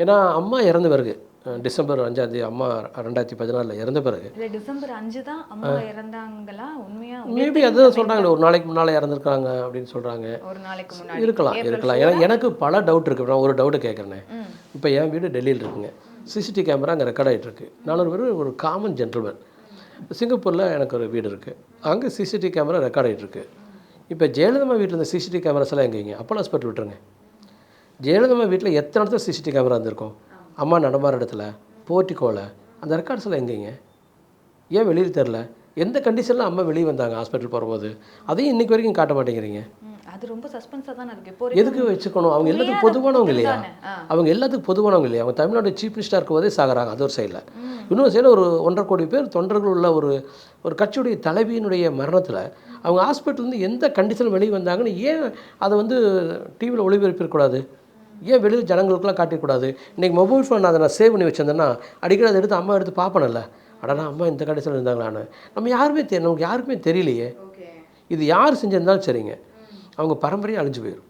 ஏன்னா அம்மா இறந்த பிறகு டிசம்பர் 5ஆம் தேதி அம்மா 2016 இறந்த பிறகு இல்லை டிசம்பர் 5 தான் அம்மா இறந்தாங்களா உண்மையா மேபி அதுதான் சொல்கிறாங்களே ஒரு நாளைக்கு முன்னால் இறந்துருக்காங்க அப்படின்னு சொல்கிறாங்க. ஒரு நாளைக்கு முன்னாடி இருக்கலாம். ஏன்னா எனக்கு பல டவுட் இருக்குது. நான் ஒரு டவுட்டு கேட்குறேனே. இப்போ என் வீடு டெல்லியில் இருக்குங்க. சிசிடிவி கேமரா அங்கே ரெக்கார்ட் ஆகிட்டு இருக்கு. நான் ஒரு காமன் ஜென்டில்மேன். சிங்கப்பூரில் எனக்கு ஒரு வீடு இருக்குது. அங்கே சிசிடிவி கேமரா ரெக்கார்ட் ஆகிட்டு இருக்கு. இப்போ ஜெயலலிதா வீட்டில் இருந்த சிசிடிவி கேமராஸ் எல்லாம் எங்கேங்க? அப்போலோ ஹாஸ்பிட்டல் விட்டுருங்க. ஜெயலலிதா வீட்டில் எத்தனை இடத்துல சிசிடிவி கேமரா இருந்திருக்கும்? அம்மா நடமாற இடத்துல, போர்ட்டிகோவில், அந்த ரெக்கார்ட்ஸ் எல்லாம் எங்கேங்க? ஏன் வெளியில் தெரில? எந்த கண்டிஷனில் அம்மா வெளியே வந்தாங்க ஹாஸ்பிட்டல் போகும்போது? அதையும் இன்றைக்கி வரைக்கும் காட்ட மாட்டேங்கிறீங்க. அது ரொம்ப சஸ்பென்ஸாக தானே இருக்குது. இப்போ எதுக்கு வச்சுக்கணும்? அவங்க எல்லாத்துக்கும் பொதுவானவங்க இல்லையா? அவங்க எல்லாத்துக்கும் பொதுவானவங்க இல்லையா? அவங்க தமிழ்நாடு சீஃப் மினிஸ்டராக இருக்கும்போதே சாகிறாங்க. அது ஒரு சைடில். இன்னொரு சைடில் ஒரு 1.5 கோடி பேர் தொண்டர்கள் உள்ள ஒரு கட்சியுடைய தலைவியினுடைய மரணத்தில் அவங்க ஹாஸ்பிட்டல்லேருந்து எந்த கண்டிஷனில் வெளியே வந்தாங்கன்னு ஏன் அதை டிவியில் ஒளிபரப்பிடக்கூடாது? ஏன் வெளியில் ஜனங்களுக்குலாம் காட்டிக்கூடாது? இன்றைக்கி மொபைல் ஃபோன் அதை நான் சேவ் பண்ணி வச்சிருந்தேன்னா அடிக்கடி அதை எடுத்து அம்மா எடுத்து பார்ப்பேன்ல, அடனா அம்மா இந்த கண்டிஷனில் இருந்தாங்களான்னு. நமக்கு யாருக்குமே தெரியலையே. இது யார் செஞ்சிருந்தாலும் சரிங்க, அவங்க பரம்பரையாக அழிஞ்சு போயிடும்.